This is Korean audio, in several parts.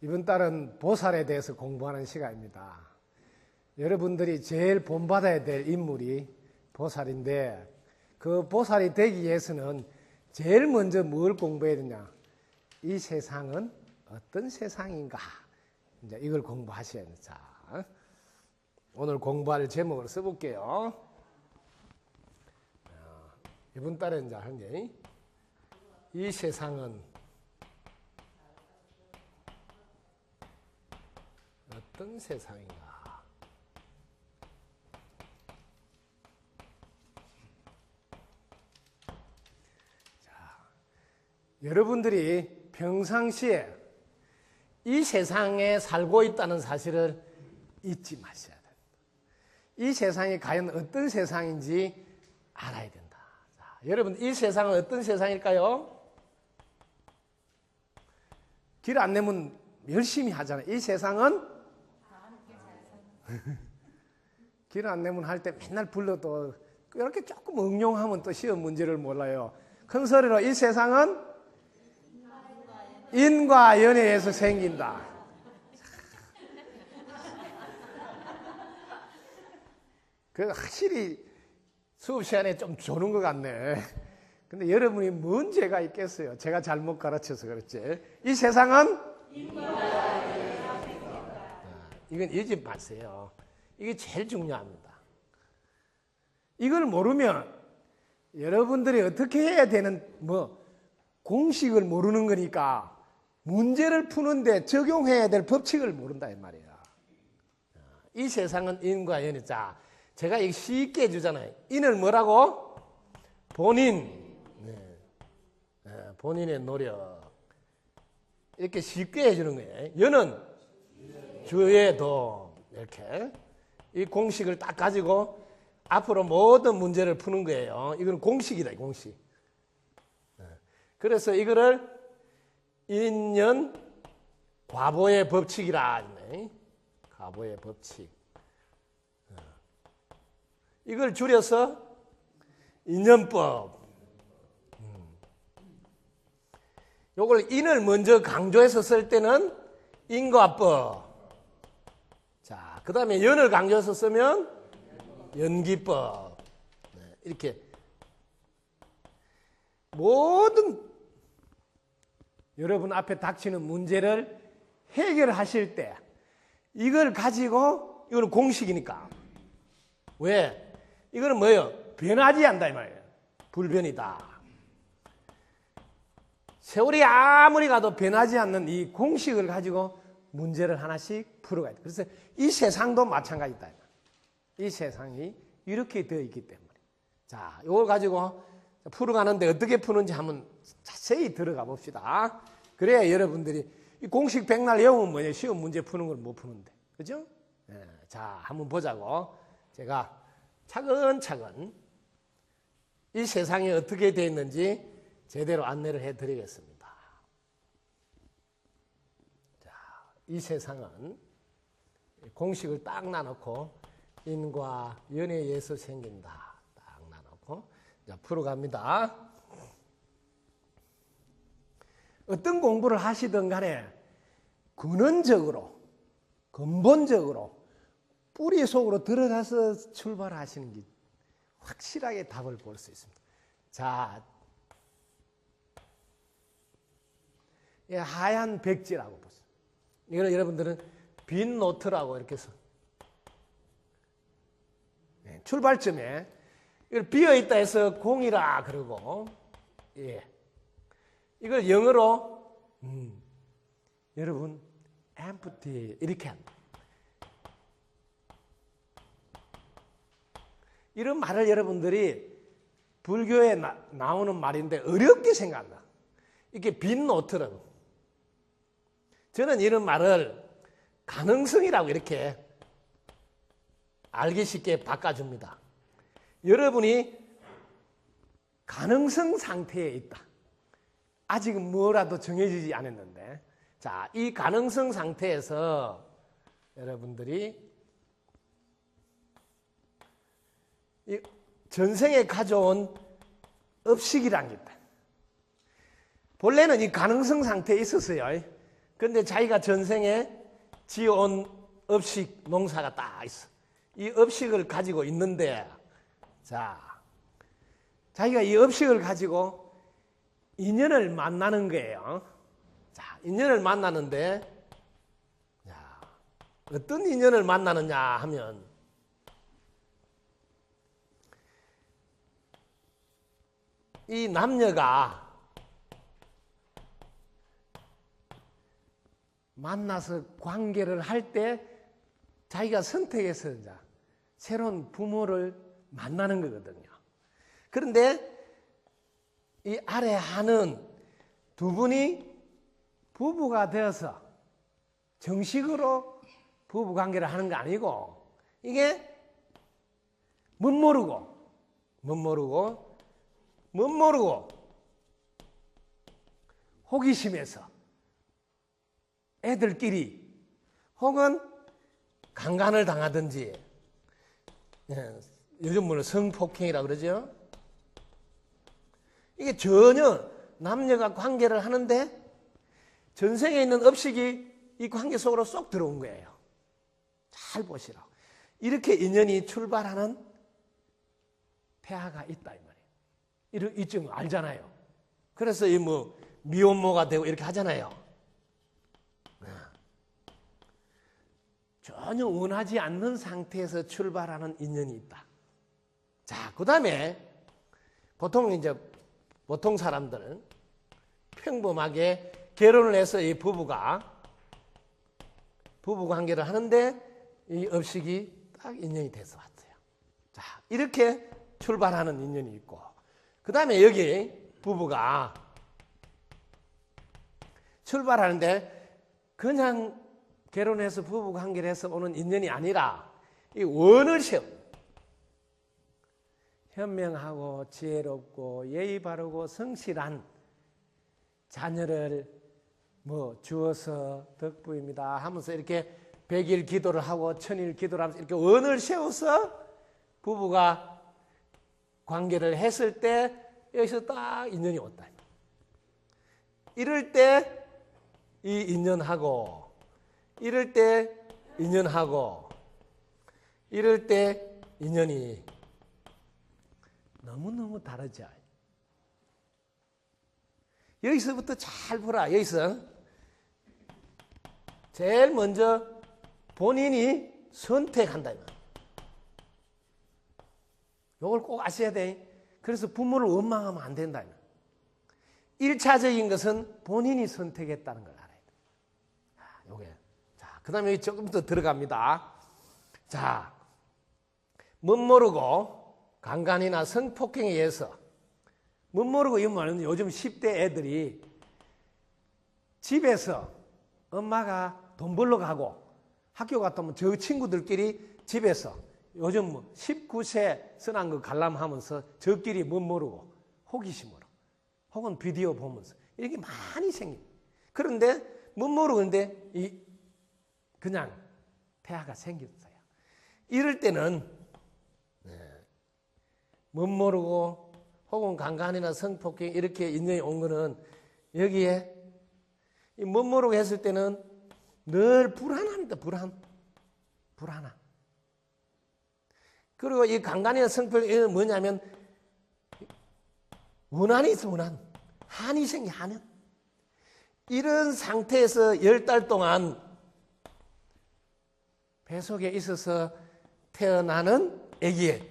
이번 달은 보살에 대해서 공부하는 시간입니다. 여러분들이 제일 본받아야 될 인물이 보살인데, 그 보살이 되기 위해서는 제일 먼저 뭘 공부해야 되냐? 이 세상은 어떤 세상인가? 이제 이걸 공부하셔야 돼요. 자, 오늘 공부할 제목을 써볼게요. 이번 달에 이제 한 게, 이 세상은 어떤 세상인가? 자, 여러분들이 평상시에 이 세상에 살고 있다는 사실을 잊지 마셔야 된다. 이 세상이 과연 어떤 세상인지 알아야 된다. 자, 여러분, 이 세상은 어떤 세상일까요? 길 안 내면 열심히 하잖아요. 이 세상은 길 안 내면 할 때 맨날 불러도 이렇게 조금 응용하면 또 시험 문제를 몰라요. 큰 소리로 이 세상은 인과 연애에서 생긴다. 그 확실히 수업 시간에 좀 조는 것 같네. 근데 여러분이 뭔 죄가 있겠어요? 제가 잘못 가르쳐서 그렇지. 이 세상은 이건 잊지 마세요. 이게 제일 중요합니다. 이걸 모르면 여러분들이 어떻게 해야 되는 공식을 모르는 거니까 문제를 푸는데 적용해야 될 법칙을 모른다 이 말이에요. 이 세상은 인과 연애. 자, 제가 이거 쉽게 해주잖아요. 인을 뭐라고? 본인. 본인의 노력. 이렇게 쉽게 해주는 거예요. 연은 주의 도. 이렇게. 이 공식을 딱 가지고 앞으로 모든 문제를 푸는 거예요. 이건 공식이다, 공식. 그래서 이거를 인연 과보의 법칙이라. 과보의 법칙. 이걸 줄여서 인연법. 요걸 인을 먼저 강조해서 쓸 때는 인과법. 자, 그 다음에 연을 강조해서 쓰면 연기법. 이렇게 모든 여러분 앞에 닥치는 문제를 해결하실 때 이걸 가지고, 이거는 공식이니까. 왜? 이거는 뭐예요? 변하지 않는다 이 말이에요. 불변이다. 세월이 아무리 가도 변하지 않는 이 공식을 가지고 문제를 하나씩 풀어가야 돼. 그래서 이 세상도 마찬가지다. 이 세상이 이렇게 되어 있기 때문에. 자, 이걸 가지고 풀어가는데 어떻게 푸는지 한번 자세히 들어가 봅시다. 그래야 여러분들이 이 공식 백날 외우면 뭐냐? 시험 문제 푸는 걸 못 푸는데. 그죠? 네, 자, 한번 보자고. 제가 차근차근 이 세상이 어떻게 되어 있는지 제대로 안내를 해드리겠습니다. 자, 이 세상은 공식을 딱 나눠놓고 인과 연애에 의해서 생긴다. 딱 나눠놓고 자, 풀어갑니다. 어떤 공부를 하시든 간에 근원적으로, 근본적으로 뿌리 속으로 들어가서 출발하시는 게 확실하게 답을 볼 수 있습니다. 자, 하얀 백지라고 보세요. 이거는 여러분들은 빈 노트라고 이렇게 써. 출발점에 이걸 비어있다 해서 공이라 그러고, 이걸 영어로 여러분 empty 이렇게 합니다. 이런 말을 여러분들이 불교에 나오는 말인데 어렵게 생각한다. 이렇게 빈 노트라고. 저는 이런 말을 가능성이라고 이렇게 알기 쉽게 바꿔줍니다. 여러분이 가능성 상태에 있다. 아직은 뭐라도 정해지지 않았는데, 자, 이 가능성 상태에서 여러분들이 이 전생에 가져온 업식이란 게 있다. 본래는 이 가능성 상태에 있었어요. 근데 자기가 전생에 지어온 업식 농사가 딱 있어. 이 업식을 가지고 있는데, 자, 자기가 이 업식을 가지고 인연을 만나는 거예요. 자, 인연을 만나는데, 자, 어떤 인연을 만나느냐 하면, 이 남녀가 만나서 관계를 할 때 자기가 선택해서 이제 새로운 부모를 만나는 거거든요. 그런데 이 아래 하는 두 분이 부부가 되어서 정식으로 부부 관계를 하는 거 아니고 이게 멋모르고 호기심에서 애들끼리 혹은 강간을 당하든지, 요즘 뭐는 성폭행이라고 그러죠. 이게 전혀 남녀가 관계를 하는데 전생에 있는 업식이 이 관계 속으로 쏙 들어온 거예요. 잘 보시라고. 이렇게 인연이 출발하는 폐하가 있다 이 말이에요. 이쯤 알잖아요. 그래서 이 뭐 미혼모가 되고 이렇게 하잖아요. 전혀 원하지 않는 상태에서 출발하는 인연이 있다. 자, 그 다음에 보통 사람들은 평범하게 결혼을 해서 이 부부가 부부 관계를 하는데 이 업식이 딱 인연이 돼서 왔어요. 자, 이렇게 출발하는 인연이 있고, 그 다음에 여기 부부가 출발하는데 그냥 결혼해서 부부 관계를 해서 오는 인연이 아니라 이 원을 세워 현명하고 지혜롭고 예의 바르고 성실한 자녀를 주어서 덕부입니다 하면서 이렇게 100일 기도를 하고 1000일 기도를 하면서 이렇게 원을 세워서 부부가 관계를 했을 때 여기서 딱 인연이 왔다. 이럴 때 이 인연하고 이럴 때 인연하고 이럴 때 인연이 너무너무 다르죠. 여기서부터 잘 보라. 여기서 제일 먼저 본인이 선택한다. 이걸 꼭 아셔야 돼. 그래서 부모를 원망하면 안 된다. 1차적인 것은 본인이 선택했다는 걸 알아야 돼. 요게. 자, 그 다음에 여기 조금 더 들어갑니다. 자, 멋모르고 강간이나 성폭행에 의해서 멋모르고 이 말은 요즘 10대 애들이 집에서 엄마가 돈 벌러 가고 학교 갔다 오면 저 친구들끼리 집에서 요즘 19세 선한 거 관람하면서 저끼리 멋모르고 호기심으로 혹은 비디오 보면서 이렇게 많이 생깁니다. 그런데 멋모르고 근데 그냥 폐하가 생겼어요. 이럴 때는 멋모르고 혹은 강간이나 성폭행 이렇게 인연이 온 거는 여기에 멋모르고 했을 때는 늘 불안합니다. 불안함. 그리고 이 강간이나 성폭행은 뭐냐면 원한이 있어. 한이 생겨. 한은 이런 상태에서 10달 동안 배 속에 있어서 태어나는 아기예요.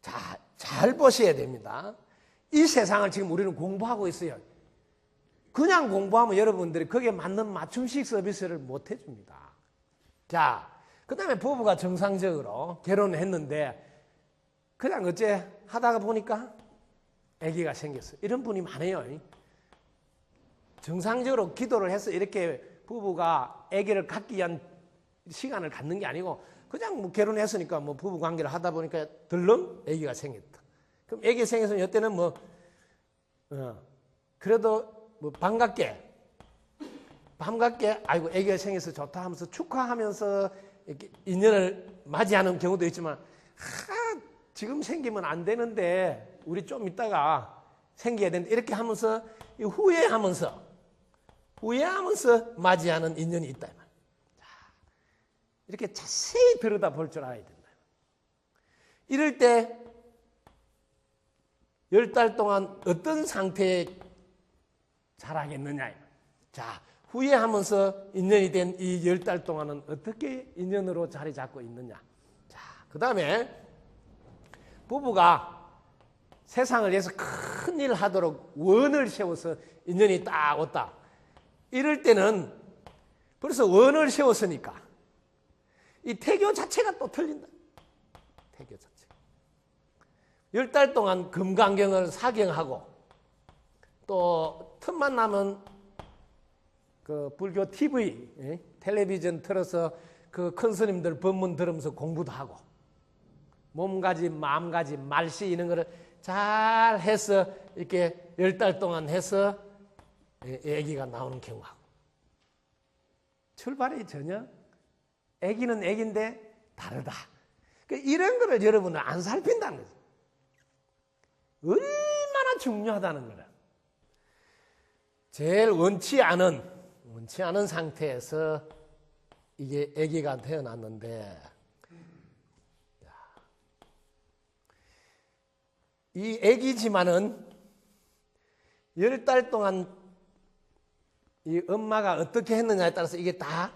자, 잘 보셔야 됩니다. 이 세상을 지금 우리는 공부하고 있어요. 그냥 공부하면 여러분들이 거기에 맞는 맞춤식 서비스를 못 해줍니다. 자, 그 다음에 부부가 정상적으로 결혼을 했는데 그냥 어째 하다가 보니까 아기가 생겼어요. 이런 분이 많아요. 정상적으로 기도를 해서 이렇게 부부가 아기를 갖기 위한 시간을 갖는 게 아니고 그냥 결혼했으니까 부부 관계를 하다 보니까 덜렁 아기가 생겼다. 그럼 아기 생겼으면 이때는 그래도 반갑게 아이고 아기가 생겨서 좋다 하면서 축하하면서 이렇게 인연을 맞이하는 경우도 있지만 지금 생기면 안 되는데 우리 좀 있다가 생겨야 되는데 이렇게 하면서 후회하면서 맞이하는 인연이 있다. 이렇게 자세히 들여다볼 줄 알아야 된다. 이럴 때 10달 동안 어떤 상태에 자라겠느냐. 자, 후회하면서 인연이 된 이 10달 동안은 어떻게 인연으로 자리 잡고 있느냐. 자, 그 다음에 부부가 세상을 위해서 큰 일 하도록 원을 세워서 인연이 딱 왔다. 이럴 때는 벌써 원을 세웠으니까 이 태교 자체가 또 틀린다. 태교 자체. 10달 동안 금강경을 사경하고 또 틈만 나면 그 불교 TV, 텔레비전 틀어서 그 큰 스님들 법문 들으면서 공부도 하고 몸가짐, 마음가짐, 말씨 이런 거를 잘 해서 이렇게 10달 동안 해서 아기가 나오는 경우하고 출발이 전혀 아기는 아기인데 다르다. 이런 거를 여러분은 안 살핀다는 거죠. 얼마나 중요하다는 거를. 제일 원치 않은 상태에서 이게 아기가 태어났는데 이 아기지만은 10달 동안 이 엄마가 어떻게 했느냐에 따라서 이게 다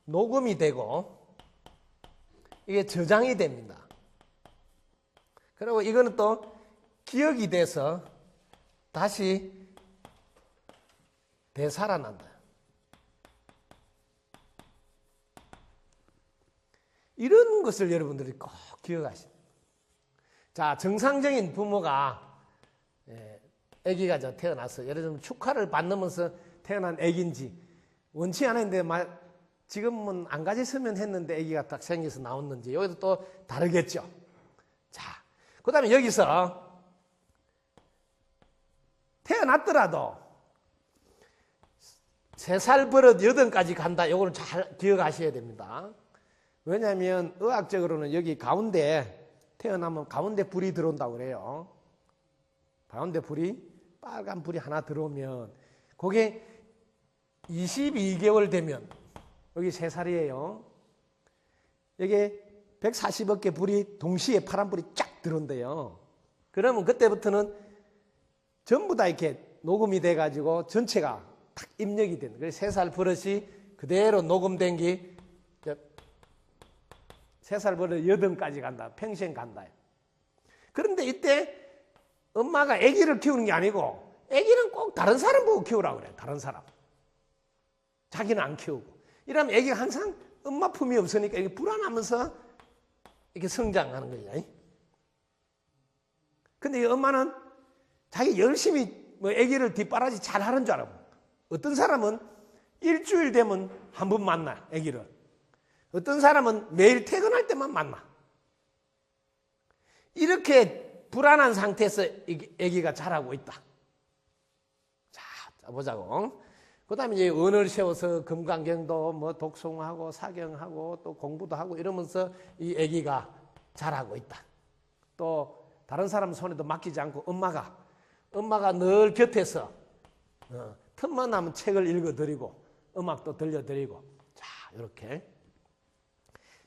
녹음이 되고 이게 저장이 됩니다. 그리고 이거는 또 기억이 돼서 다시 되살아난다. 이런 것을 여러분들이 꼭 기억하십시오. 자, 정상적인 부모가 아기가 태어나서 예를 들면 축하를 받으면서 태어난 아기인지 원치 않았는데 지금은 안 가졌으면 했는데 아기가 딱 생겨서 나왔는지 여기도 또 다르겠죠. 자, 그 다음에 여기서 태어났더라도 3살 버릇 8까지 간다. 이걸 잘 기억하셔야 됩니다. 왜냐하면 의학적으로는 여기 가운데 태어나면 가운데 불이 들어온다고 그래요. 가운데 빨간 불이 하나 들어오면 그게 22개월 되면 여기 3살이에요. 여기 140억 개 불이 동시에 파란 불이 쫙 들어온대요. 그러면 그때부터는 전부 다 이렇게 녹음이 돼가지고 전체가 탁 입력이 되는. 그래서 3살 버릇이 그대로 녹음된 게 3살 버릇 8까지 간다. 평생 간다. 그런데 이때 엄마가 아기를 키우는 게 아니고 아기는 꼭 다른 사람 보고 키우라고 그래요. 다른 사람. 자기는 안 키우고. 이러면 아기가 항상 엄마 품이 없으니까 이게 불안하면서 이렇게 성장하는 거예요. 근데 이 엄마는 자기 열심히 아기를 뒷바라지 잘 하는 줄 알아. 어떤 사람은 일주일 되면 한 번 만나, 아기를. 어떤 사람은 매일 퇴근할 때만 만나. 이렇게 불안한 상태에서 아기가 자라고 있다. 자, 보자고. 그 다음에 이제 언어를 세워서 금강경도 독송하고 사경하고 또 공부도 하고 이러면서 이 아기가 자라고 있다. 또 다른 사람 손에도 맡기지 않고 엄마가 늘 곁에서 틈만 나면 책을 읽어드리고 음악도 들려드리고 자, 이렇게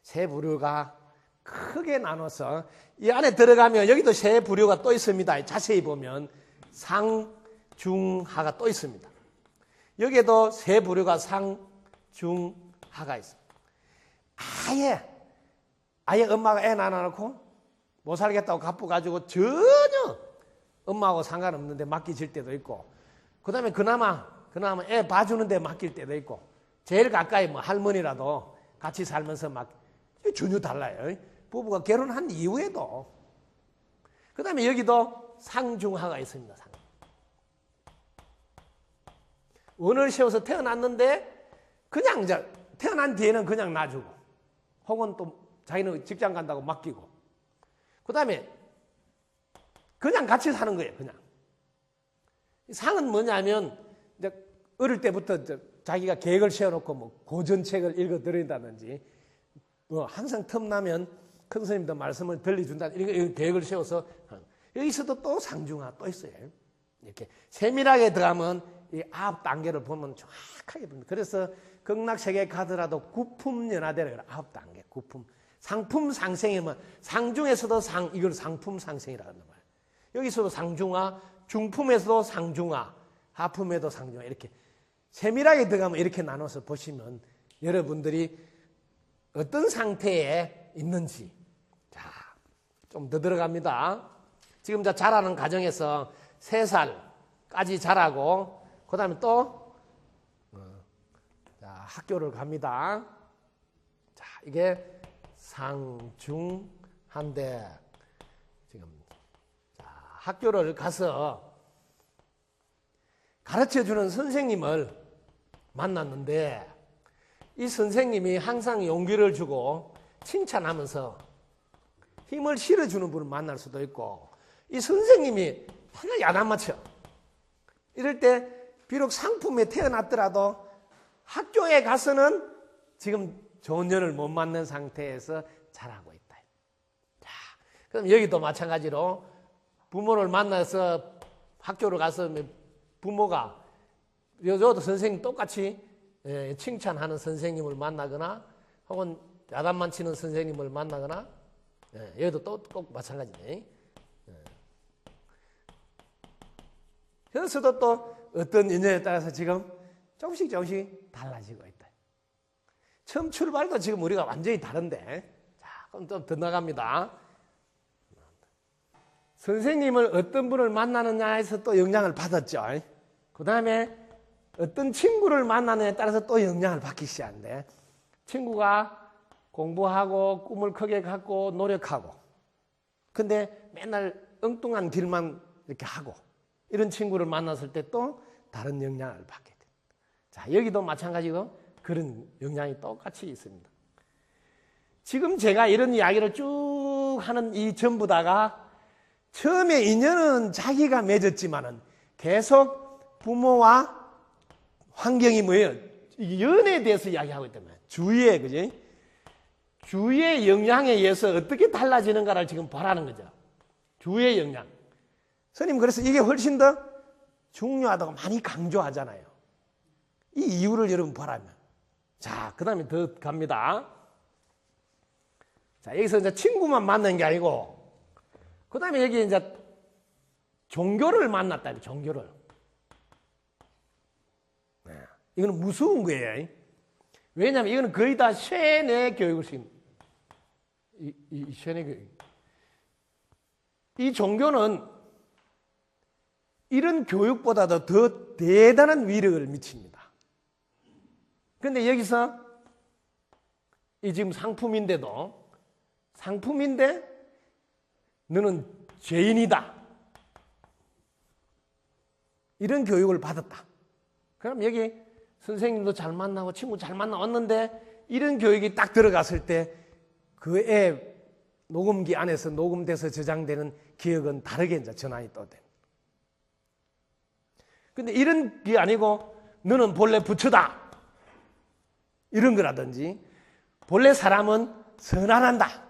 세 부류가 크게 나눠서 이 안에 들어가면 여기도 세 부류가 또 있습니다. 자세히 보면 상, 중, 하가 또 있습니다. 여기에도 세 부류가 상, 중, 하가 있습니다. 아예 엄마가 애 낳아놓고 못 살겠다고 가쁘가지고 전혀 엄마하고 상관없는데 맡기질 때도 있고 그 다음에 그나마 애 봐주는데 맡길 때도 있고 제일 가까이 할머니라도 같이 살면서 전혀 달라요. 부부가 결혼한 이후에도. 그 다음에 여기도 상중하가 있습니다. 원을 세워서 태어났는데 그냥 태어난 뒤에는 그냥 놔주고 혹은 또 자기는 직장 간다고 맡기고 그 다음에 그냥 같이 사는 거예요. 그냥. 상은 뭐냐면 이제 어릴 때부터 자기가 계획을 세워놓고 고전책을 읽어드린다든지 항상 틈나면 큰 스님도 말씀을 들려준다 이런 계획을 세워서 여기서도 또 상중하 또 있어요. 이렇게 세밀하게 들어가면 이 9단계를 보면 정확하게 봅니다. 그래서 극락세계 가더라도 구품연화대라 그래요. 9단계 구품. 상품 상생이면 상중에서도 이걸 상품 상생이라고 하는 거예요. 여기서도 상중하, 중품에서도 상중하, 하품에도 상중하 이렇게 세밀하게 들어가면 이렇게 나눠서 보시면 여러분들이 어떤 상태에 있는지 자, 좀 더 들어갑니다. 지금 자라는 과정에서 3살까지 자라고 그 다음에 또 학교를 갑니다. 자, 이게 상중한데 지금 학교를 가서 가르쳐주는 선생님을 만났는데 이 선생님이 항상 용기를 주고 칭찬하면서 힘을 실어주는 분을 만날 수도 있고 이 선생님이 하나 야단맞춰. 이럴 때 비록 상품에 태어났더라도 학교에 가서는 지금 좋은 년을 못 맞는 상태에서 자라고 있다. 자, 그럼 여기도 마찬가지로 부모를 만나서 학교를 가서 부모가 여도 선생님 똑같이 칭찬하는 선생님을 만나거나 혹은 야단만 치는 선생님을 만나거나 여기도 꼭 마찬가지네. 그래서도 또 어떤 인연에 따라서 지금 조금씩 달라지고 있다. 처음 출발도 지금 우리가 완전히 다른데 자, 그럼 좀 더 나갑니다. 선생님을 어떤 분을 만나느냐에서 또 영향을 받았죠. 그 다음에 어떤 친구를 만나느냐에 따라서 또 영향을 받기 시작하는데 친구가 공부하고 꿈을 크게 갖고 노력하고 근데 맨날 엉뚱한 길만 이렇게 하고 이런 친구를 만났을 때 또 다른 영향을 받게 돼. 자, 여기도 마찬가지로 그런 영향이 똑같이 있습니다. 지금 제가 이런 이야기를 쭉 하는 이 전부 다가 처음에 인연은 자기가 맺었지만은 계속 부모와 환경이 뭐예요? 연애에 대해서 이야기하고 있다면 주위에 그지? 주위의 영향에 의해서 어떻게 달라지는가를 지금 보라는 거죠. 주위의 영향. 스님 그래서 이게 훨씬 더 중요하다고 많이 강조하잖아요. 이 이유를 여러분 보라면. 자, 그 다음에 더 갑니다. 자, 여기서 이제 친구만 만난 게 아니고, 그 다음에 여기 이제 종교를 만났다, 종교를. 네. 이거는 무서운 거예요. 왜냐하면 이거는 거의 다 쇠뇌 교육을 시킵니다. 이 쇠뇌 교육. 이 종교는 이런 교육보다도 더 대단한 위력을 미칩니다. 그런데 여기서 이 지금 상품인데 너는 죄인이다. 이런 교육을 받았다. 그럼 여기 선생님도 잘 만나고 친구 잘 만나왔는데 이런 교육이 딱 들어갔을 때 그 애 녹음기 안에서 녹음돼서 저장되는 기억은 다르게 이제 전환이 또 돼. 근데 이런 게 아니고 너는 본래 부처다. 이런 거라든지 본래 사람은 선하다.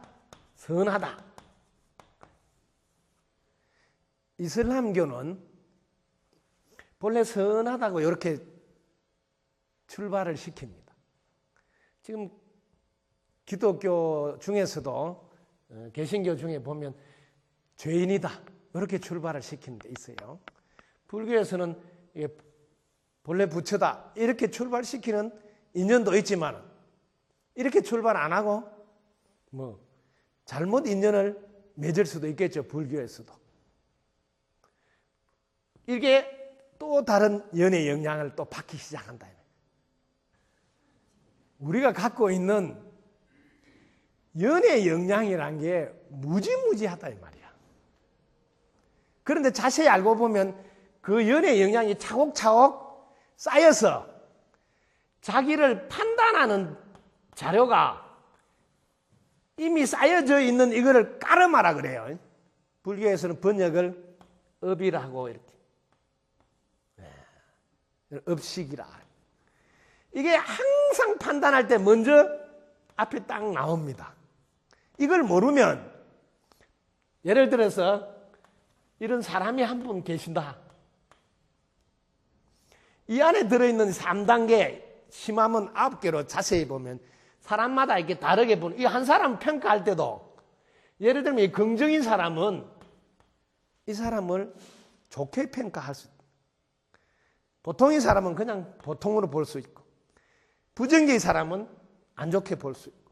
이슬람교는 본래 선하다고 이렇게 출발을 시킵니다. 지금 기독교 중에서도 개신교 중에 보면 죄인이다 이렇게 출발을 시키는 데 있어요. 불교에서는 본래 부처다 이렇게 출발시키는 인연도 있지만 이렇게 출발 안 하고 잘못 인연을 맺을 수도 있겠죠. 불교에서도. 이게 또 다른 연의 영향을 또 받기 시작한다. 우리가 갖고 있는 연의 영향이란 게 무지무지하다 이 말이야. 그런데 자세히 알고 보면 그 연의 영향이 차곡차곡 쌓여서 자기를 판단하는 자료가 이미 쌓여져 있는 이거를 까르마라 그래요. 불교에서는 번역을 업이라고 이렇게. 업식이라. 이게 항상 판단할 때 먼저 앞에 딱 나옵니다. 이걸 모르면 예를 들어서 이런 사람이 한 분 계신다. 이 안에 들어있는 3단계, 심함은 9개로 자세히 보면 사람마다 이렇게 다르게 보는, 이 한 사람 평가할 때도 예를 들면 이 긍정인 사람은 이 사람을 좋게 평가할 수 있다. 보통인 사람은 그냥 보통으로 볼 수 있고, 부정적인 사람은 안 좋게 볼 수 있고.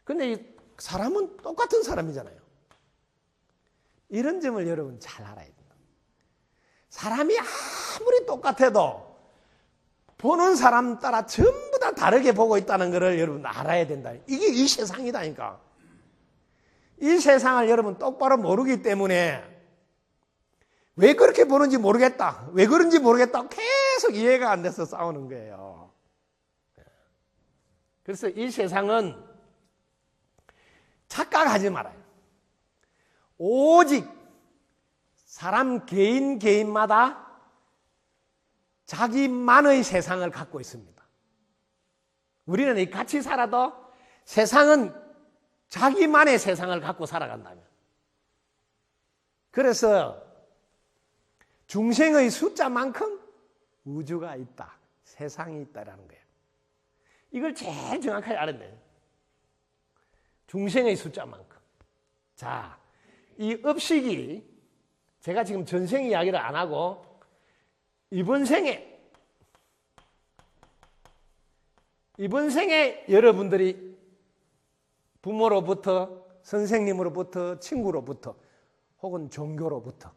근데 이 사람은 똑같은 사람이잖아요. 이런 점을 여러분 잘 알아야 된다. 사람이 아무리 똑같아도 보는 사람 따라 전부 다 다르게 보고 있다는 것을 여러분 알아야 된다. 이게 이 세상이다니까. 이 세상을 여러분 똑바로 모르기 때문에 왜 그렇게 보는지 모르겠다, 왜 그런지 모르겠다 계속 이해가 안 돼서 싸우는 거예요. 그래서 이 세상은 착각하지 말아요. 오직 사람 개인마다 자기만의 세상을 갖고 있습니다. 우리는 같이 살아도 세상은 자기만의 세상을 갖고 살아간다면, 그래서 중생의 숫자만큼 우주가 있다, 세상이 있다라는 거예요. 이걸 제일 정확하게 알았네요. 중생의 숫자만큼. 자, 이 업식이 제가 지금 전생 이야기를 안 하고 이번 생에 여러분들이 부모로부터, 선생님으로부터, 친구로부터 혹은 종교로부터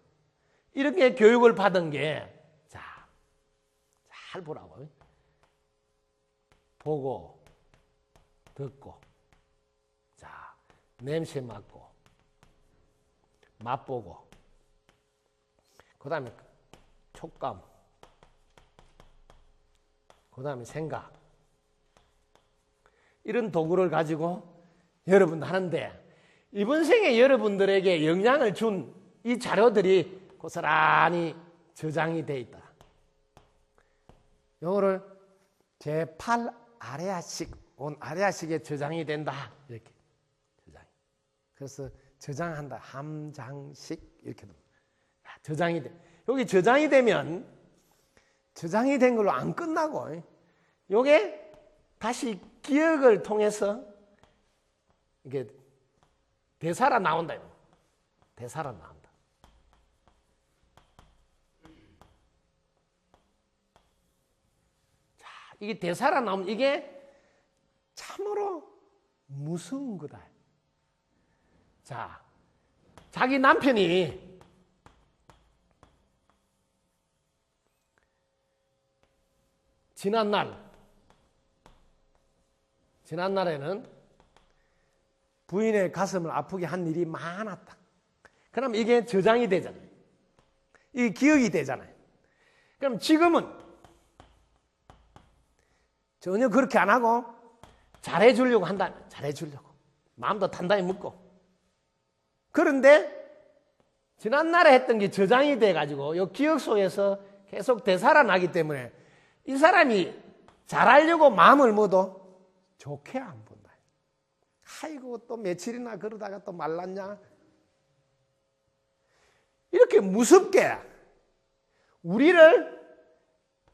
이렇게 교육을 받은 게, 자, 잘 보라고. 보고, 듣고, 자, 냄새 맡고, 맛보고, 그 다음에 촉감, 그 다음에 생각. 이런 도구를 가지고 여러분 하는데, 이번 생에 여러분들에게 영향을 준 이 자료들이 고스란히 저장이 되어 있다. 요거를 제8 아레아식, 온 아레아식에 저장이 된다. 이렇게 저장. 그래서 저장한다. 함장식 이렇게 됩니다. 저장이 돼. 여기 저장이 되면 저장이 된 걸로 안 끝나고, 요게 다시 기억을 통해서 이게 되살아 나온다. 되살아 나온다. 자, 이게 되살아 나오면 이게 참으로 무서운 거다. 자, 자기 남편이 지난날에는 부인의 가슴을 아프게 한 일이 많았다. 그럼 이게 저장이 되잖아요. 이게 기억이 되잖아요. 그럼 지금은 전혀 그렇게 안 하고 잘해주려고 한다. 잘해주려고. 마음도 단단히 먹고. 그런데 지난날에 했던 게 저장이 돼가지고 이 기억 속에서 계속 되살아나기 때문에 이 사람이 잘하려고 마음을 먹어도 좋게 안 본다. 아이고, 또 며칠이나 그러다가 또 말랐냐? 이렇게 무섭게 우리를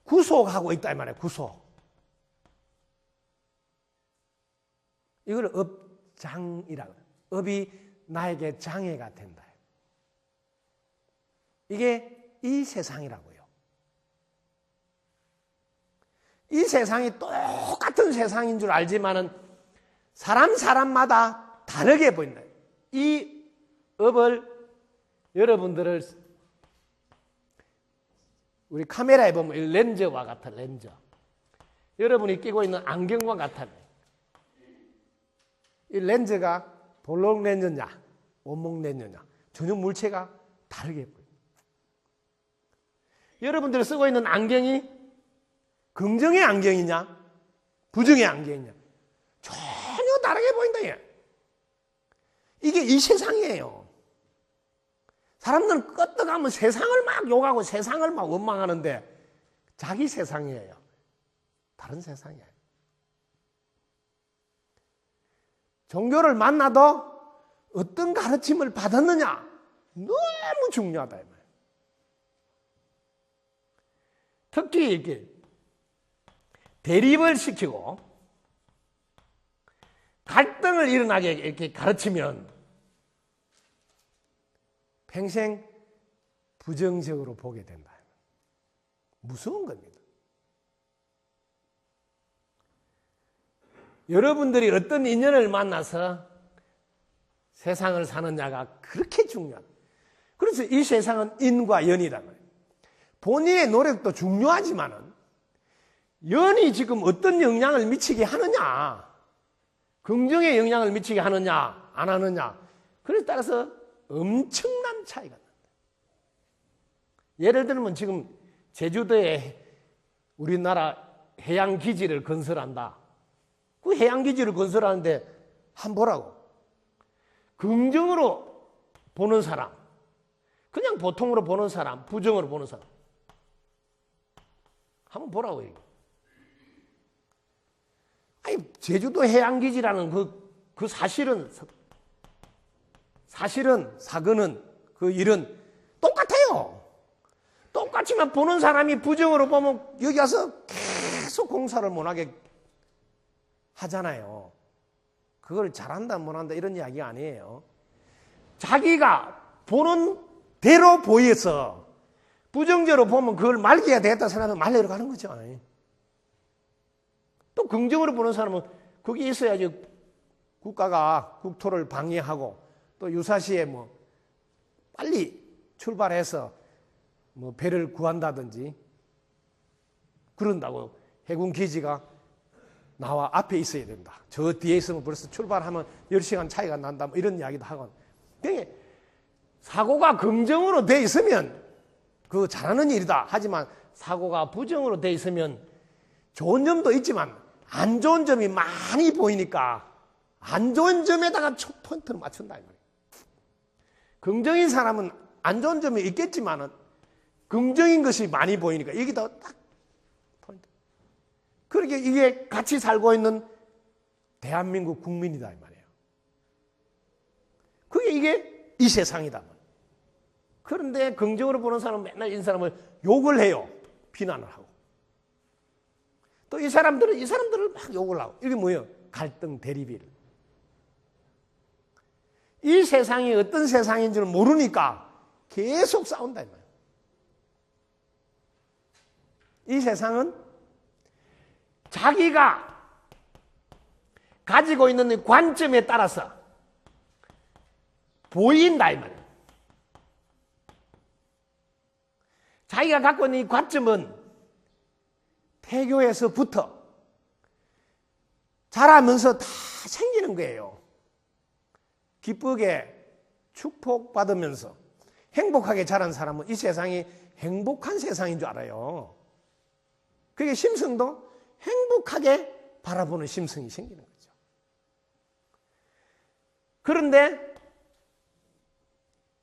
구속하고 있다 이 말이에요. 구속. 이걸 업장이라고 해요. 업이 나에게 장애가 된다. 이게 이 세상이라고요. 이 세상이 똑같은 세상인 줄 알지만은 사람마다 다르게 보인다. 이 업을 여러분들을 우리 카메라에 보면 렌즈와 같은 렌즈. 여러분이 끼고 있는 안경과 같은 이 렌즈가 볼록 렌즈냐, 원목 렌즈냐, 전혀 물체가 다르게 보여요. 여러분들이 쓰고 있는 안경이 긍정의 안경이냐, 부정의 안경이냐, 전혀 다르게 보인다. 이게 이 세상이에요. 사람들은 끄떡하면 세상을 막 욕하고 세상을 막 원망하는데 자기 세상이에요. 다른 세상이에요. 종교를 만나도 어떤 가르침을 받았느냐 너무 중요하다. 특히 이렇게 대립을 시키고 갈등을 일어나게 이렇게 가르치면 평생 부정적으로 보게 된다. 무서운 겁니다. 여러분들이 어떤 인연을 만나서 세상을 사느냐가 그렇게 중요하다. 그래서 이 세상은 인과 연이란 말이에요. 본인의 노력도 중요하지만은 연이 지금 어떤 영향을 미치게 하느냐, 긍정의 영향을 미치게 하느냐, 안 하느냐, 그에 따라서 엄청난 차이가 난다. 예를 들면 지금 제주도에 우리나라 해양기지를 건설한다. 그 해양기지를 건설하는데 한번 보라고. 긍정으로 보는 사람, 그냥 보통으로 보는 사람, 부정으로 보는 사람. 한번 보라고 이게. 아니, 제주도 해양기지라는 그 사실은 사건은 그 일은 똑같아요. 똑같지만 보는 사람이 부정으로 보면 여기 와서 계속 공사를 못하게 하잖아요. 그걸 잘한다 못한다 이런 이야기가 아니에요. 자기가 보는 대로 보여서 부정적으로 보면 그걸 말려야 되겠다 생각하면 말리러 가는 거죠. 또 긍정으로 보는 사람은 거기 있어야지 국가가 국토를 방해하고 또 유사시에 뭐 빨리 출발해서 뭐 배를 구한다든지 그런다고 해군 기지가 나와 앞에 있어야 된다. 저 뒤에 있으면 벌써 출발하면 10시간 차이가 난다. 뭐 이런 이야기도 하고. 그러니까 사고가 긍정으로 돼 있으면 그거 잘하는 일이다. 하지만 사고가 부정으로 돼 있으면 좋은 점도 있지만 안 좋은 점이 많이 보이니까 안 좋은 점에다가 포인트를 맞춘다. 이 말이에요. 긍정인 사람은 안 좋은 점이 있겠지만은 긍정인 것이 많이 보이니까 여기다 딱 포인트. 그렇게 이게 같이 살고 있는 대한민국 국민이다. 이 말이에요. 그게 이게 이 세상이다. 그런데 긍정으로 보는 사람은 맨날 이 사람을 욕을 해요. 비난을 하고. 또 이 사람들은 이 사람들을 막 욕을 하고. 이게 뭐예요? 갈등, 대립이에요. 이 세상이 어떤 세상인 줄 모르니까 계속 싸운다. 이 말이에요. 이 세상은 자기가 가지고 있는 관점에 따라서 보인다. 이 말이에요. 자기가 갖고 있는 이 관점은 태교에서부터 자라면서 다 생기는 거예요. 기쁘게 축복받으면서 행복하게 자란 사람은 이 세상이 행복한 세상인 줄 알아요. 그게 심성도 행복하게 바라보는 심성이 생기는 거죠. 그런데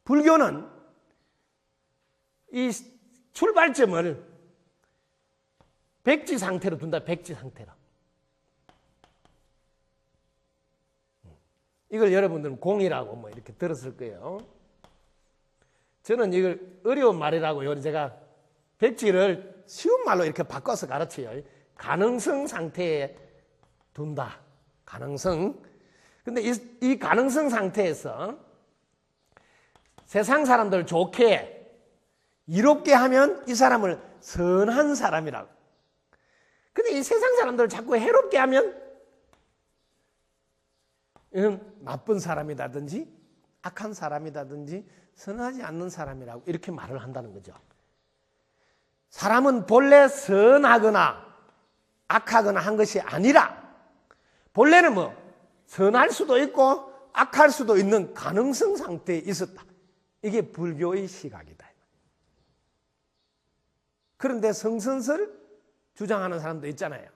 불교는 이 출발점을 백지 상태로 둔다. 백지 상태로. 이걸 여러분들은 공이라고 뭐 이렇게 들었을 거예요. 저는 이걸 어려운 말이라고요. 제가 백지를 쉬운 말로 이렇게 바꿔서 가르쳐요. 가능성 상태에 둔다. 가능성. 근데 이 가능성 상태에서 세상 사람들을 좋게 이롭게 하면 이 사람을 선한 사람이라고. 근데 이 세상 사람들을 자꾸 해롭게 하면 이는 나쁜 사람이라든지 악한 사람이라든지 선하지 않는 사람이라고 이렇게 말을 한다는 거죠. 사람은 본래 선하거나 악하거나 한 것이 아니라 본래는 뭐 선할 수도 있고 악할 수도 있는 가능성 상태에 있었다. 이게 불교의 시각이다. 그런데 성선설 주장하는 사람도 있잖아요.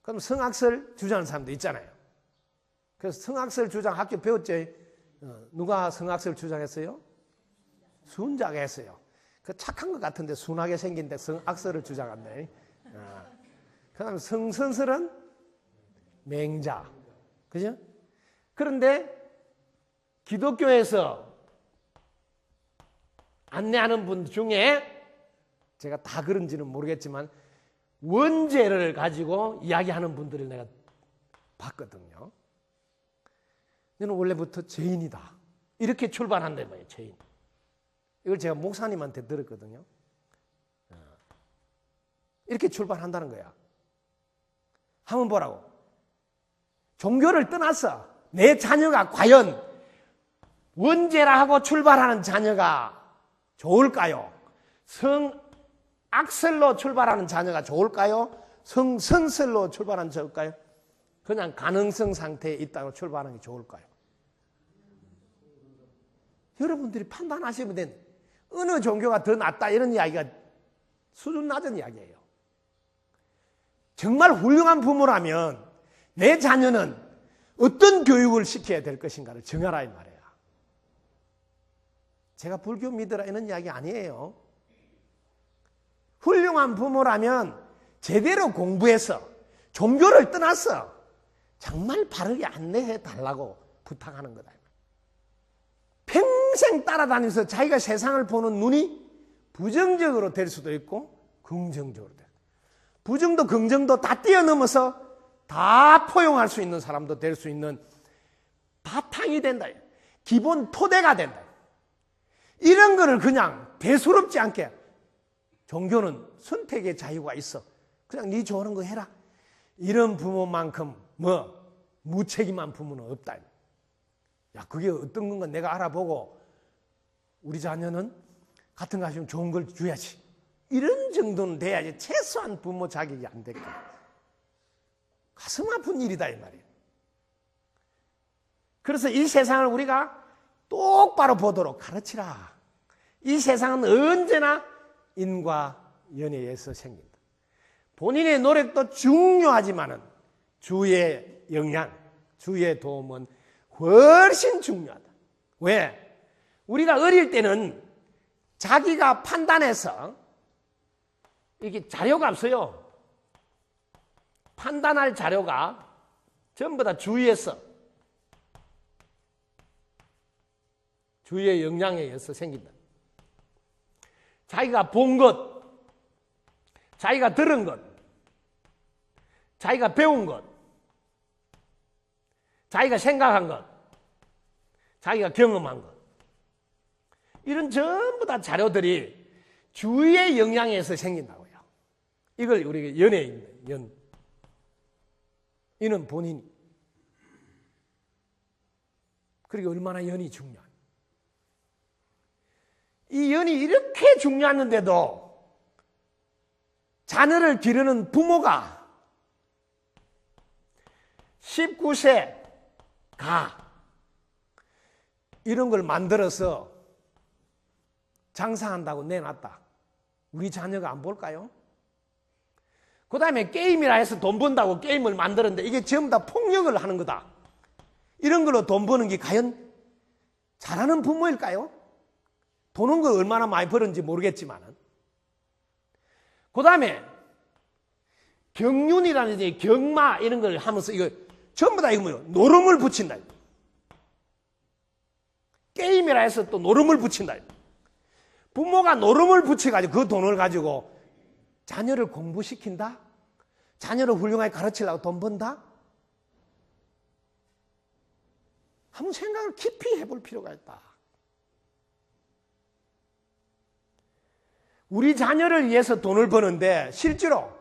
그럼 성악설 주장하는 사람도 있잖아요. 그래서 성악설 주장 학교 배웠죠? 누가 성악설 주장했어요? 순자가 했어요. 그 착한 것 같은데 순하게 생긴데 성악설을 주장한대. 그 다음 성선설은 맹자. 그죠? 그런데 기독교에서 안내하는 분 중에 제가 다 그런지는 모르겠지만 원죄를 가지고 이야기하는 분들을 내가 봤거든요. 너는 원래부터 죄인이다. 이렇게 출발한다는 거예요. 죄인. 이걸 제가 목사님한테 들었거든요. 이렇게 출발한다는 거야. 한번 보라고. 종교를 떠났어. 내 자녀가 과연 원죄라 하고 출발하는 자녀가 좋을까요? 성악설로 출발하는 자녀가 좋을까요? 성선설로 출발하는 자녀가 좋을까요? 그냥 가능성 상태에 있다고 출발하는 게 좋을까요? 여러분들이 판단하시면 된 어느 종교가 더 낫다 이런 이야기가 수준 낮은 이야기예요. 정말 훌륭한 부모라면 내 자녀는 어떤 교육을 시켜야 될 것인가를 정하라 이 말이에요. 제가 불교 믿으라 이런 이야기 아니에요. 훌륭한 부모라면 제대로 공부해서 종교를 떠나서 정말 바르게 안내해 달라고 부탁하는 거다. 평생 따라다니면서 자기가 세상을 보는 눈이 부정적으로 될 수도 있고 긍정적으로 될 수도 있고 부정도 긍정도 다 뛰어넘어서 다 포용할 수 있는 사람도 될 수 있는 바탕이 된다. 기본 토대가 된다. 이런 거를 그냥 대수롭지 않게 종교는 선택의 자유가 있어. 그냥 네 좋아하는 거 해라. 이런 부모만큼 무책임한 부모는 없다. 야, 그게 어떤 건가 내가 알아보고 우리 자녀는 같은 거 하시면 좋은 걸 줘야지. 이런 정도는 돼야지 최소한 부모 자격이 안 됐거든. 가슴 아픈 일이다 이 말이에요. 그래서 이 세상을 우리가 똑바로 보도록 가르치라. 이 세상은 언제나 인과 연애에서 생긴다. 본인의 노력도 중요하지만은 주의 영향, 주의 도움은 훨씬 중요하다. 왜? 우리가 어릴 때는 자기가 판단해서 이게 자료가 없어요. 판단할 자료가 전부 다 주위에서 주위의 영향에 의해서 생긴다. 자기가 본 것, 자기가 들은 것, 자기가 배운 것, 자기가 생각한 것, 자기가 경험한 것, 이런 전부 다 자료들이 주위의 영향에서 생긴다고요. 이걸 우리가 연예인, 이는 본인이. 그리고 얼마나 연이 중요한. 이 연이 이렇게 중요한데도 자녀를 기르는 부모가 19세 이런 걸 만들어서 장사한다고 내놨다. 우리 자녀가 안 볼까요? 그 다음에 게임이라 해서 돈 번다고 게임을 만들었는데 이게 전부 다 폭력을 하는 거다. 이런 걸로 돈 버는 게 과연 잘하는 부모일까요? 돈은 걸 얼마나 많이 벌었는지 모르겠지만은. 그 다음에 경륜이라든지 경마 이런 걸 하면서 이거 전부 다 이거 뭐예요? 노름을 붙인다. 게임이라 해서 또 노름을 붙인다. 부모가 노름을 붙여가지고 그 돈을 가지고 자녀를 공부시킨다? 자녀를 훌륭하게 가르치려고 돈 번다? 한번 생각을 깊이 해볼 필요가 있다. 우리 자녀를 위해서 돈을 버는데 실제로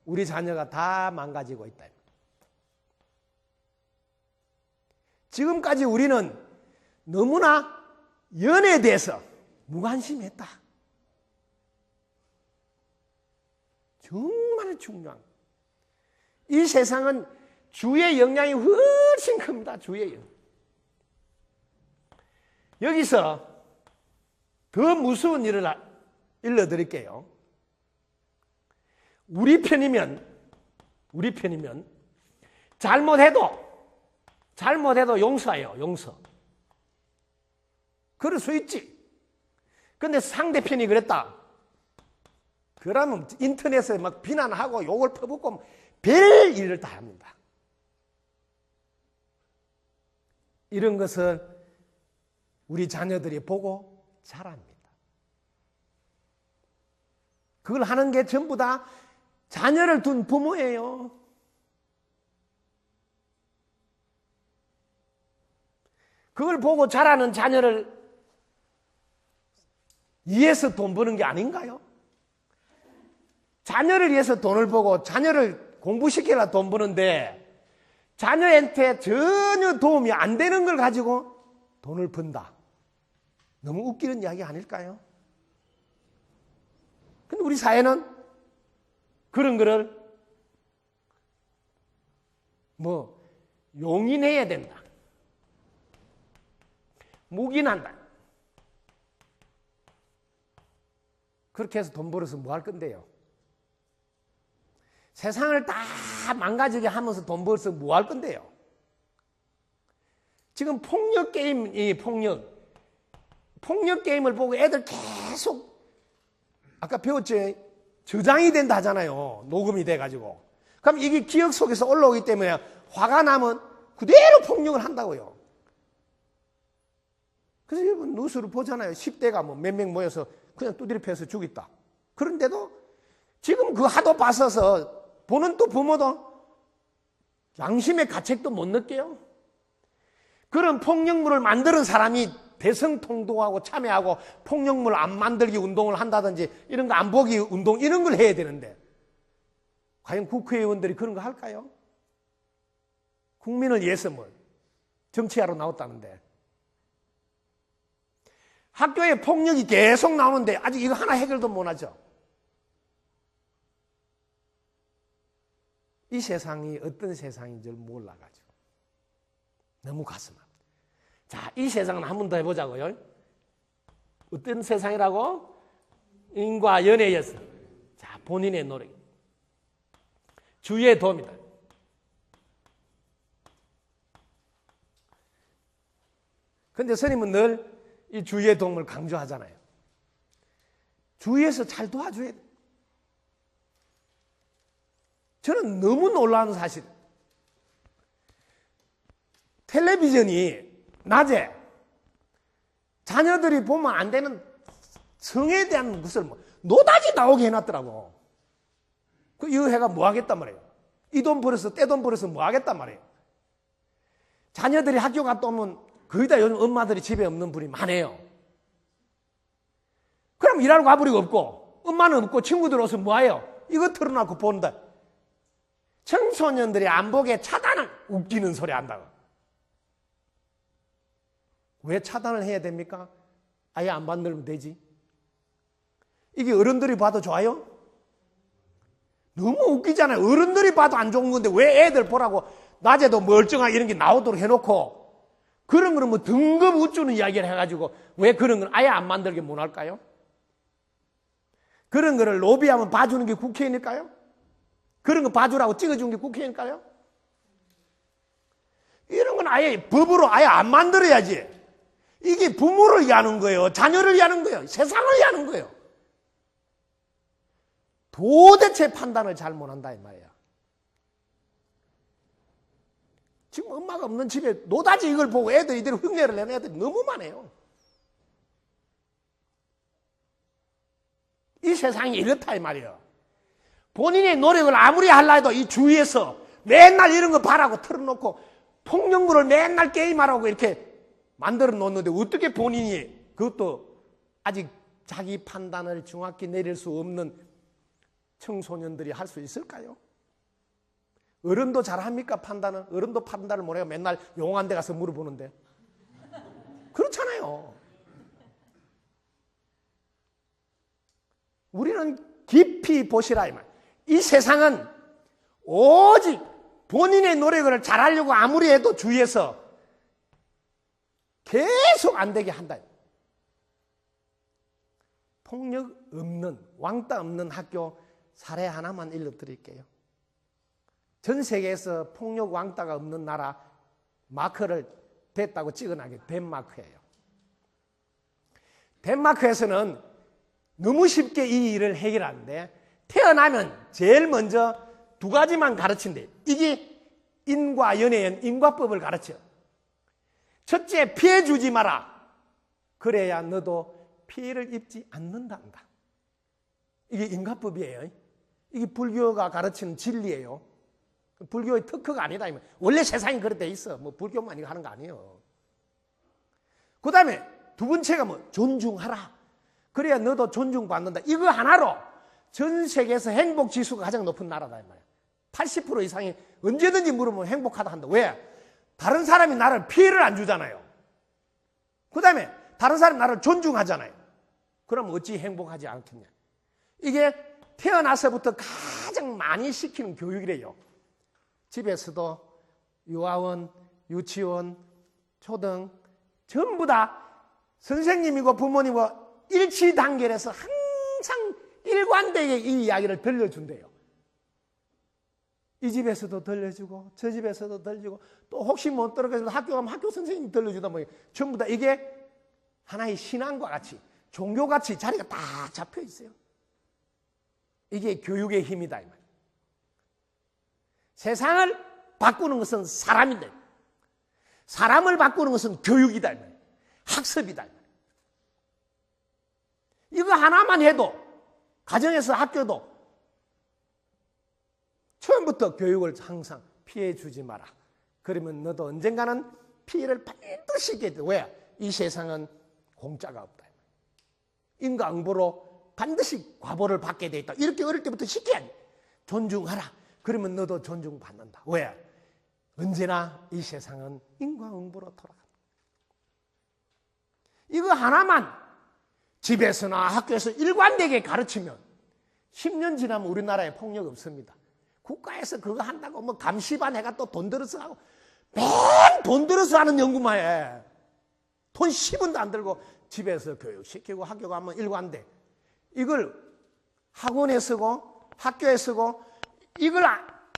우리 자녀가 다 망가지고 있다. 지금까지 우리는 너무나 연애에 대해서 무관심했다. 정말 중요한. 이 세상은 주의 영향이 훨씬 큽니다. 주의 영향. 여기서 더 무서운 일을 일러드릴게요. 우리 편이면 잘못해도 용서해요. 용서. 그럴 수 있지. 근데 상대편이 그랬다. 그러면 인터넷에 막 비난하고 욕을 퍼붓고 별 일을 다 합니다. 이런 것을 우리 자녀들이 보고 자랍니다. 그걸 하는 게 전부 다 자녀를 둔 부모예요. 그걸 보고 자라는 자녀를 위해서 돈 버는 게 아닌가요? 자녀를 위해서 돈을 버고 자녀를 공부시키라 돈 버는데 자녀한테 전혀 도움이 안 되는 걸 가지고 돈을 번다. 너무 웃기는 이야기 아닐까요? 근데 우리 사회는 그런 거를 용인해야 된다. 묵인한다. 그렇게 해서 돈 벌어서 뭐 할 건데요? 세상을 다 망가지게 하면서 돈 벌어서 뭐 할 건데요? 지금 폭력 게임이 폭력 게임을 보고 애들 계속 아까 배웠죠? 저장이 된다 하잖아요. 녹음이 돼가지고. 그럼 이게 기억 속에서 올라오기 때문에 화가 나면 그대로 폭력을 한다고요. 그래서 여러분 뉴스를 보잖아요. 10대가 몇 명 모여서 그냥 두드려 패서 죽였다. 그런데도 지금 그 하도 봤어서 보는 또 부모도 양심의 가책도 못 느껴요. 그런 폭력물을 만드는 사람이 대성통곡하고 참여하고 폭력물 안 만들기 운동을 한다든지 이런 거 안 보기 운동 이런 걸 해야 되는데 과연 국회의원들이 그런 거 할까요? 국민을 위해서 정치하러 나왔다는데 학교에 폭력이 계속 나오는데 아직 이거 하나 해결도 못하죠. 이 세상이 어떤 세상인 줄 몰라가지고 너무 가슴 아프다. 자, 이 세상은 한 번 더 해보자고요. 어떤 세상이라고? 인과 연애였어. 자, 본인의 노력. 주의 도움이다. 근데 스님은 늘 이 주의 도움을 강조하잖아요. 주위에서 잘 도와줘야 돼. 저는 너무 놀라운 사실. 텔레비전이 낮에 자녀들이 보면 안 되는 성에 대한 것을 노다지 나오게 해놨더라고. 그 이거 해가 뭐 하겠단 말이에요. 이 돈 벌어서 떼돈 벌어서 뭐 하겠단 말이에요. 자녀들이 학교 갔다 오면 거의 다 요즘 엄마들이 집에 없는 분이 많아요. 그럼 일하러 가버리고 없고 엄마는 없고 친구들 와서 뭐 해요? 이거 틀어놓고 본다. 청소년들이 안 보게 차단을 웃기는 소리 한다고. 왜 차단을 해야 됩니까? 아예 안 만들면 되지. 이게 어른들이 봐도 좋아요? 너무 웃기잖아요. 어른들이 봐도 안 좋은 건데 왜 애들 보라고 낮에도 멀쩡하게 이런 게 나오도록 해놓고 그런 거는 등급 우쭈는 이야기를 해가지고 왜 그런 걸 아예 안 만들게 못 할까요? 그런 거를 로비하면 봐주는 게 국회의원일까요? 그런 거 봐주라고 찍어준 게 국회의원일까요? 이런 건 아예 법으로 아예 안 만들어야지. 이게 부모를 위하는 거예요. 자녀를 위하는 거예요. 세상을 위하는 거예요. 도대체 판단을 잘 못한다 이 말이야. 지금 엄마가 없는 집에 노다지 이걸 보고 애들이 이대로 흉내를 내는 애들이 너무 많아요. 이 세상이 이렇다 이 말이에요. 본인의 노력을 아무리 하려 해도 이 주위에서 맨날 이런 거 바라고 틀어놓고 폭력물을 맨날 게임하라고 이렇게 만들어 놓는데 어떻게 본인이 그것도 아직 자기 판단을 정확히 내릴 수 없는 청소년들이 할 수 있을까요? 어른도 잘합니까 판단을? 어른도 판단을 못해요. 맨날 용한 데 가서 물어보는데. 그렇잖아요. 우리는 깊이 보시라 이 말. 이 세상은 오직 본인의 노력을 잘하려고 아무리 해도 주위에서 계속 안 되게 한다. 폭력 없는, 왕따 없는 학교 사례 하나만 일러드릴게요. 전 세계에서 폭력 왕따가 없는 나라 마크를 됐다고 찍어나게 덴마크예요. 덴마크에서는 너무 쉽게 이 일을 해결하는데 태어나면 제일 먼저 두 가지만 가르친대. 이게 인과 연애연 인과법을 가르쳐. 첫째, 피해 주지 마라. 그래야 너도 피해를 입지 않는단다. 이게 인과법이에요. 이게 불교가 가르치는 진리예요. 불교의 특허가 아니다. 원래 세상이 그렇게 돼 있어. 뭐 불교만 이거 하는 거 아니에요. 그 다음에 두 번째가 뭐 존중하라. 그래야 너도 존중받는다. 이거 하나로 전 세계에서 행복 지수가 가장 높은 나라다 이 말이야. 80% 이상이 언제든지 물으면 행복하다 한다. 왜? 다른 사람이 나를 피해를 안 주잖아요. 그 다음에 다른 사람이 나를 존중하잖아요. 그럼 어찌 행복하지 않겠냐. 이게 태어나서부터 가장 많이 시키는 교육이래요. 집에서도 유아원, 유치원, 초등 전부 다 선생님이고 부모님이고 일치단결해서 항상 일관되게 이 이야기를 들려준대요. 이 집에서도 들려주고 저 집에서도 들려주고 또 혹시 못 들어가서 학교 가면 학교 선생님이 들려주다 보니 전부 다 이게 하나의 신앙과 같이 종교같이 자리가 딱 잡혀 있어요. 이게 교육의 힘이다 이 말이에요. 세상을 바꾸는 것은 사람인데 사람을 바꾸는 것은 교육이다 이 말이에요. 학습이다 이 말이에요. 이거 하나만 해도 가정에서 학교도 처음부터 교육을 항상 피해 주지 마라. 그러면 너도 언젠가는 피해를 반드시 입게 돼. 왜? 이 세상은 공짜가 없다. 인과응보로 반드시 과보를 받게 돼 있다. 이렇게 어릴 때부터 시켜야 돼. 존중하라. 그러면 너도 존중받는다. 왜? 언제나 이 세상은 인과응보로 돌아간다. 이거 하나만 집에서나 학교에서 일관되게 가르치면 10년 지나면 우리나라에 폭력 없습니다. 국가에서 그거 한다고 뭐 감시반 해가 또 돈 들어서 하고 매일 돈 들어서 하는 연구만 해. 돈 10원도 안 들고 집에서 교육시키고 학교 가면 일관돼. 이걸 학원에 쓰고 학교에 쓰고 이걸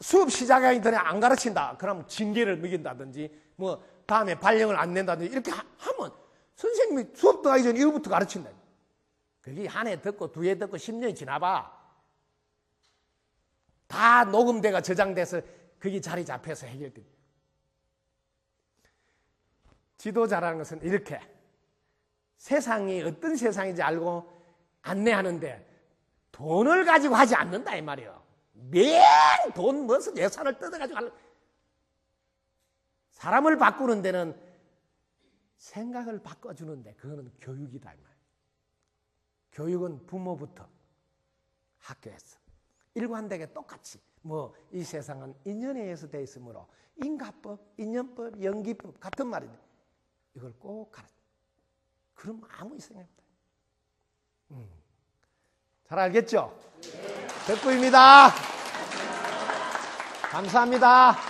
수업 시작하기 전에 안 가르친다. 그럼 징계를 매긴다든지 뭐 다음에 발령을 안 낸다든지 이렇게 하면 선생님이 수업 들어가기 전에 이거부터 가르친다. 그게 한 해 듣고 두 해 듣고 10년이 지나봐. 다 녹음돼가 저장돼서 그게 자리 잡혀서 해결됩니다. 지도자라는 것은 이렇게 세상이 어떤 세상인지 알고 안내하는데 돈을 가지고 하지 않는다 이 말이에요. 매일 돈 무슨 예산을 뜯어가지고 사람을 바꾸는 데는 생각을 바꿔주는데 그거는 교육이다 이 말이에요. 교육은 부모부터 학교에서 일관되게 똑같이 뭐 이 세상은 인연에 의해서 되어 있으므로 인과법, 인연법, 연기법 같은 말인데 이걸 꼭 가르쳐. 그럼 아무 이상이 없다. 잘 알겠죠? 덕구입니다. 감사합니다.